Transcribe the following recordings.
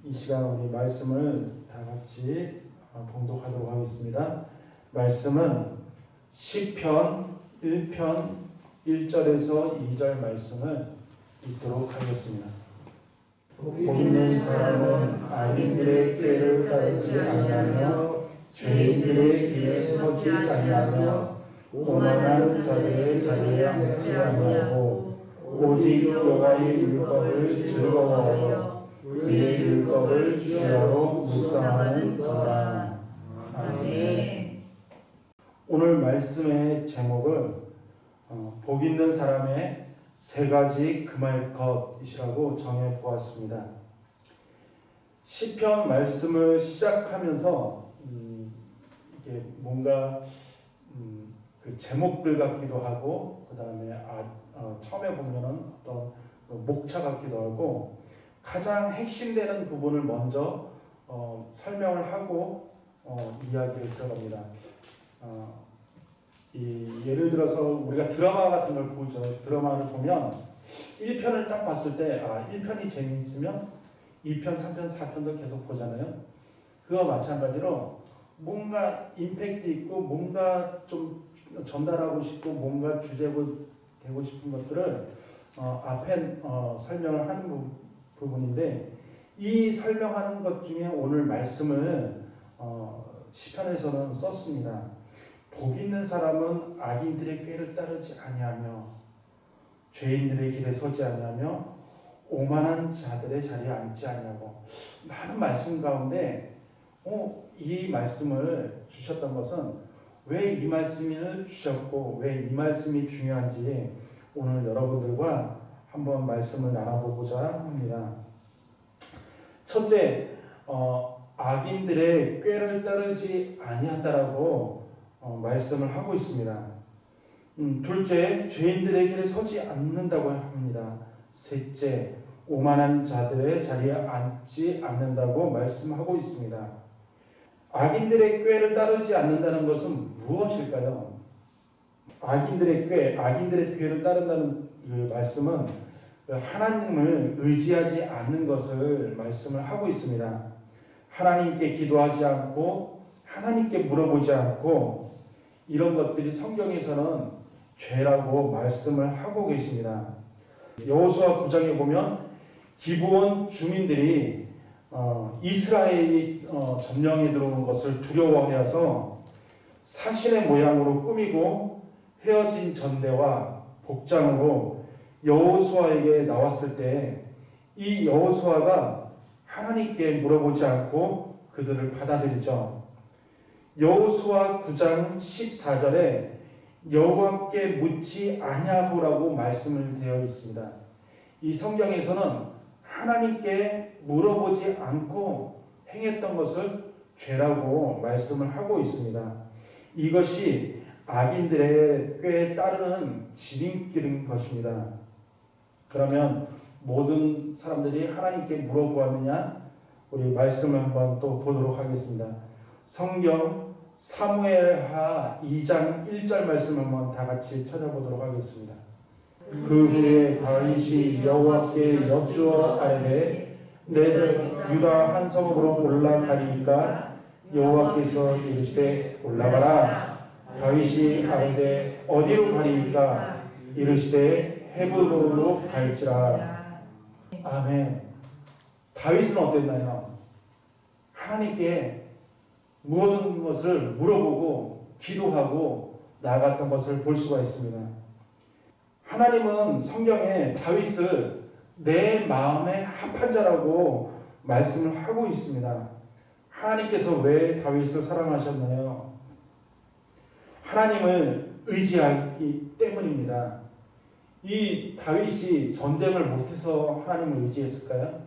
이 시간 우리 말씀을 다 같이 봉독하도록 하겠습니다. 말씀은 시편 1편 1절에서 2절 말씀을 읽도록 하겠습니다. 복 있는 사람은 악인들의 꾀를 따르지 아니하며 죄인들의 길에 서지 아니하며 오만한 자들의 자리에 앉지 아니하고 오직 여호와의 율법을 즐거워하여 그의 율법을 주야로 묵상하는 거라. 아멘. 오늘 말씀의 제목을 복 있는 사람의 세 가지 금할 것이라고 정해 보았습니다. 시편 말씀을 시작하면서 이게 뭔가 그 제목들 같기도 하고 그 다음에 처음에 보면은 어떤 목차 같기도 하고 가장 핵심되는 부분을 먼저 설명을 하고 이야기를 들어갑니다. 예를 들어서 우리가 드라마 같은 걸 보죠. 드라마를 보면 1편을 딱 봤을 때 1편이 재미있으면 2편, 3편, 4편도 계속 보잖아요. 그와 마찬가지로 뭔가 임팩트 있고 뭔가 좀 전달하고 싶고 뭔가 주제고 되고 싶은 것들을 앞에 설명을 하는 부분인데 이 설명하는 것 중에 오늘 말씀을 시편에서는 썼습니다. 복 있는 사람은 악인들의 꾀를 따르지 아니하며 죄인들의 길에 서지 아니하며 오만한 자들의 자리에 앉지 아니하고 많은 말씀 가운데 이 말씀을 주셨던 것은 왜 이 말씀을 주셨고 왜 이 말씀이 중요한지 오늘 여러분들과 한번 말씀을 나눠보고자 합니다. 첫째, 악인들의 꾀를 따르지 아니한다라고 말씀을 하고 있습니다. 둘째, 죄인들의 길에 서지 않는다고 합니다. 셋째, 오만한 자들의 자리에 앉지 않는다고 말씀하고 있습니다. 악인들의 꾀를 따르지 않는다는 것은 무엇일까요? 악인들의 꾀를 따른다는 그 말씀은 하나님을 의지하지 않는 것을 말씀을 하고 있습니다. 하나님께 기도하지 않고 하나님께 물어보지 않고 이런 것들이 성경에서는 죄라고 말씀을 하고 계십니다. 여호수아 9장에 보면 기브온 주민들이 이스라엘이 점령에 들어오는 것을 두려워해서 사신의 모양으로 꾸미고 헤어진 전대와 복장으로 여호수아에게 나왔을 때 이 여호수아가 하나님께 물어보지 않고 그들을 받아들이죠. 여호수아 9장 14절에 여호와께 묻지 아니하고라고 말씀을 되어 있습니다. 이 성경에서는 하나님께 물어보지 않고 행했던 것을 죄라고 말씀을 하고 있습니다. 이것이 악인들의 꾀에 따르는 지름길인 것입니다. 그러면 모든 사람들이 하나님께 물어보았느냐? 우리 말씀을 한번 또 보도록 하겠습니다. 성경 사무엘하 2장 1절 말씀 한번 다 같이 찾아보도록 하겠습니다. 그 후에 다윗이 여호와께 여쭈어 아뢰되 내들 유다 한 성읍으로 올라가리이까 여호와께서 이르시되 올라가라. 다윗이 아뢰되 어디로 가리이까 이르시되 헤브론으로 갈지라. 아멘. 다윗은 어땠나요? 하나님께 모든 것을 물어보고 기도하고 나아갔던 것을 볼 수가 있습니다. 하나님은 성경에 다윗을 내 마음에 합한 자라고 말씀을 하고 있습니다. 하나님께서 왜 다윗을 사랑하셨나요? 하나님을 의지하기 때문입니다. 이 다윗이 전쟁을 못해서 하나님을 의지했을까요?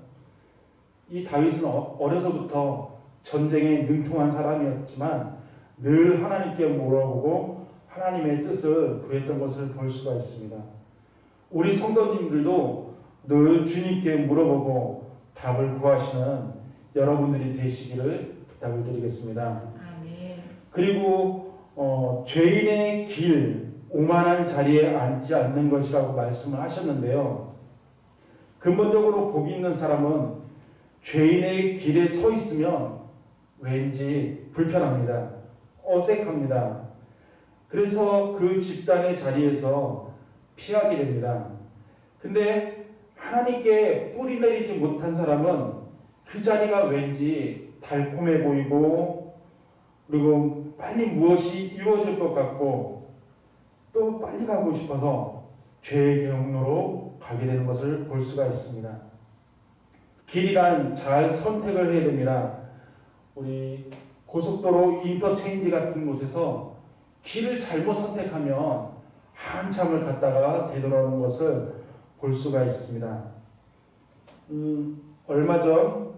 이 다윗은 어려서부터 전쟁에 능통한 사람이었지만 늘 하나님께 물어보고 하나님의 뜻을 구했던 것을 볼 수가 있습니다. 우리 성도님들도 늘 주님께 물어보고 답을 구하시는 여러분들이 되시기를 부탁을 드리겠습니다. 아멘. 그리고 죄인의 길, 오만한 자리에 앉지 않는 것이라고 말씀을 하셨는데요. 근본적으로 복 있는 사람은 죄인의 길에 서 있으면 왠지 불편합니다. 어색합니다. 그래서 그 집단의 자리에서 피하게 됩니다. 근데 하나님께 뿌리 내리지 못한 사람은 그 자리가 왠지 달콤해 보이고 그리고 빨리 무엇이 이루어질 것 같고 또 빨리 가고 싶어서 죄의 경로로 가게 되는 것을 볼 수가 있습니다. 길이란 잘 선택을 해야 됩니다. 우리 고속도로 인터체인지 같은 곳에서 길을 잘못 선택하면 한참을 갔다가 되돌아오는 것을 볼 수가 있습니다. 얼마 전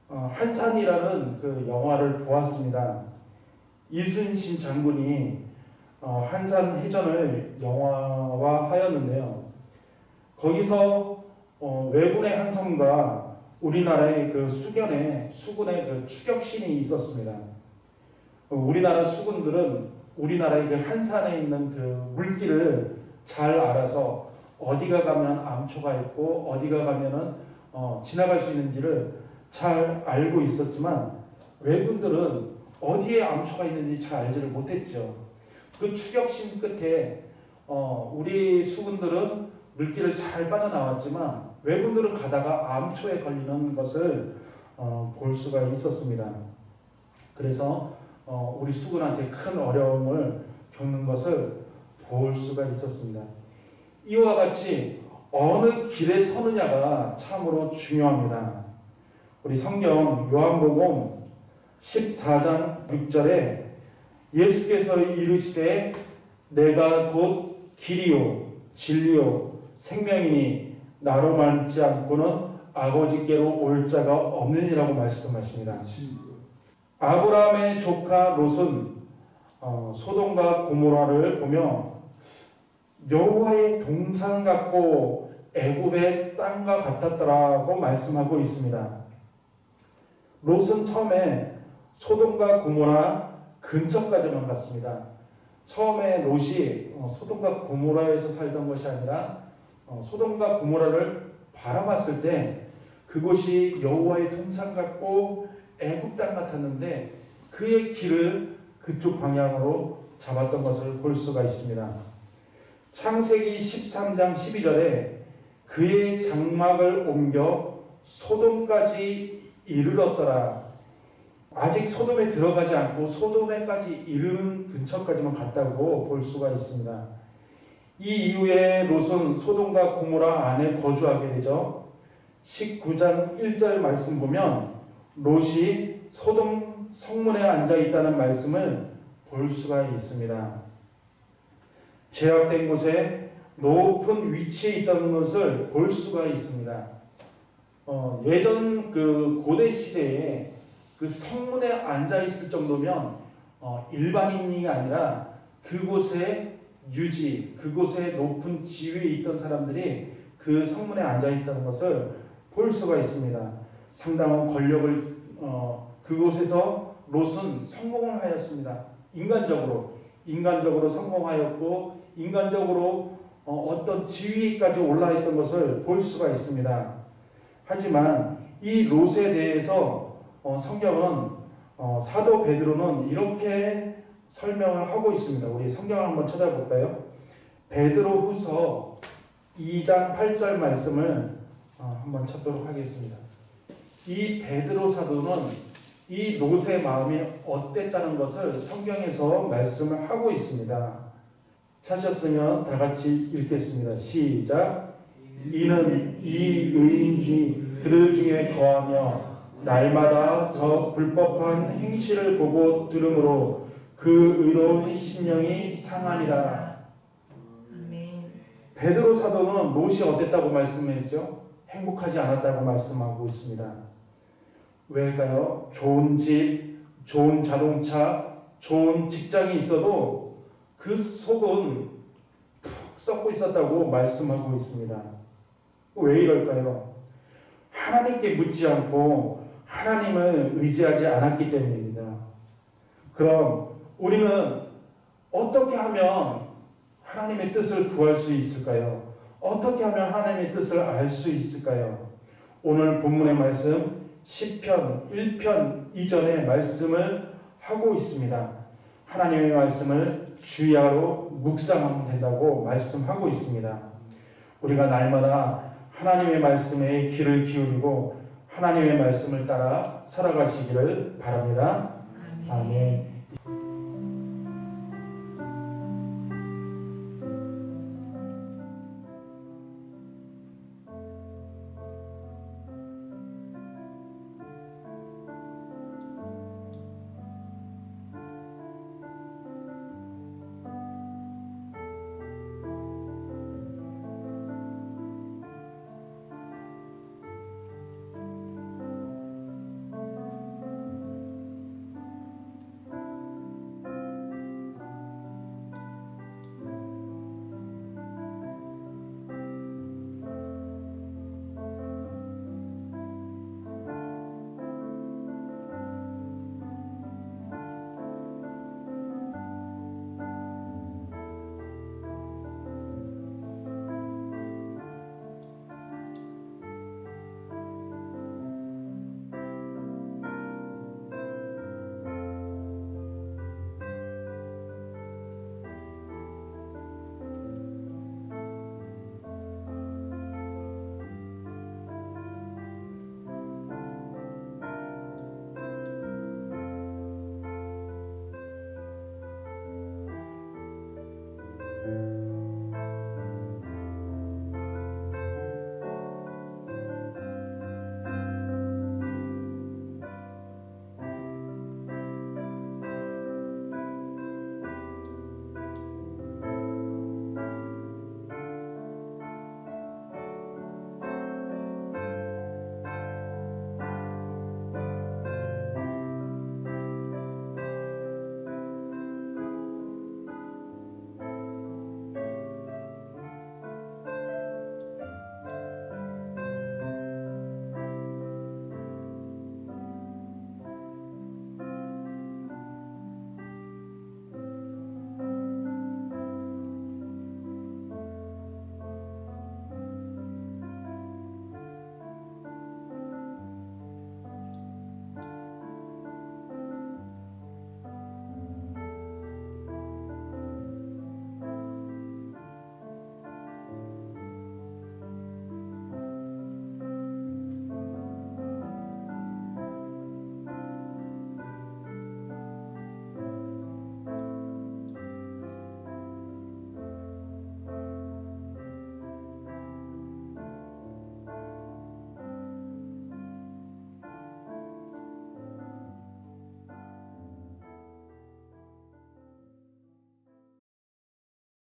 한산이라는 그 영화를 보았습니다. 이순신 장군이 한산 해전을 영화화하였는데요. 거기서 왜군의 한 섬과 우리나라의 그 수군의 그 추격신이 있었습니다. 우리나라 수군들은 우리나라의 그 한산에 있는 그 물길을 잘 알아서 어디가 가면 암초가 있고 어디가 가면은 지나갈 수 있는지를 잘 알고 있었지만 왜군들은 어디에 암초가 있는지 잘 알지를 못했죠. 그 추격신 끝에 우리 수군들은 물길을 잘 빠져나왔지만 왜군들은 가다가 암초에 걸리는 것을 볼 수가 있었습니다. 그래서 우리 수군한테 큰 어려움을 겪는 것을 볼 수가 있었습니다. 이와 같이 어느 길에 서느냐가 참으로 중요합니다. 우리 성경 요한복음 14장 6절에 예수께서 이르시되 내가 곧 길이요 진리요 생명이니 나로 말지 않고는 아버지께로 올 자가 없느니라고 말씀하십니다. 아브라함의 조카 롯은 소돔과 고모라를 보며 여호와의 동산 같고 애굽의 땅과 같았더라고 말씀하고 있습니다. 롯은 처음에 소돔과 고모라 근처까지만 갔습니다. 처음에 롯이 소돔과 고모라에서 살던 것이 아니라 소돔과 고모라를 바라봤을 때 그곳이 여호와의 동산 같고 애굽 땅 같았는데 그의 길을 그쪽 방향으로 잡았던 것을 볼 수가 있습니다. 창세기 13장 12절에 그의 장막을 옮겨 소돔까지 이르렀더라. 아직 소돔에 들어가지 않고 소돔에까지 이르는 근처까지만 갔다고 볼 수가 있습니다. 이 이후에 롯은 소돔과 고모라 안에 거주하게 되죠. 19장 1절 말씀 보면 롯이 소돔 성문에 앉아 있다는 말씀을 볼 수가 있습니다. 죄악된 곳에 높은 위치에 있다는 것을 볼 수가 있습니다. 예전 그 고대 시대에 그 성문에 앉아 있을 정도면 일반인이 아니라 그곳에 그곳에 높은 지위에 있던 사람들이 그 성문에 앉아 있다는 것을 볼 수가 있습니다. 상당한 권력을 그곳에서 롯은 성공을 하였습니다. 인간적으로 성공하였고 인간적으로 어떤 지위까지 올라있던 것을 볼 수가 있습니다. 하지만 이 롯에 대해서 성경은 사도 베드로는 이렇게 설명을 하고 있습니다. 우리 성경을 한번 찾아볼까요? 베드로후서 2장 8절 말씀을 한번 찾도록 하겠습니다. 이 베드로 사도는 이 롯의 마음이 어땠다는 것을 성경에서 말씀을 하고 있습니다. 찾으셨으면 다 같이 읽겠습니다. 시작. 이는 이 의인이 그들 중에 거하며 날마다 저 불법한 행실을 보고 들으므로 그 의로운 심령이 상하니라. 베드로 사도는 롯이 어땠다고 말씀했죠? 행복하지 않았다고 말씀하고 있습니다. 왜일까요? 좋은 집, 좋은 자동차, 좋은 직장이 있어도 그 속은 푹 썩고 있었다고 말씀하고 있습니다. 왜 이럴까요? 하나님께 묻지 않고 하나님을 의지하지 않았기 때문입니다. 그럼 우리는 어떻게 하면 하나님의 뜻을 구할 수 있을까요? 어떻게 하면 하나님의 뜻을 알 수 있을까요? 오늘 본문의 말씀 시편 1편 이전의 말씀을 하고 있습니다. 하나님의 말씀을 주야로 묵상하면 된다고 말씀하고 있습니다. 우리가 날마다 하나님의 말씀에 귀를 기울이고 하나님의 말씀을 따라 살아가시기를 바랍니다. 아멘.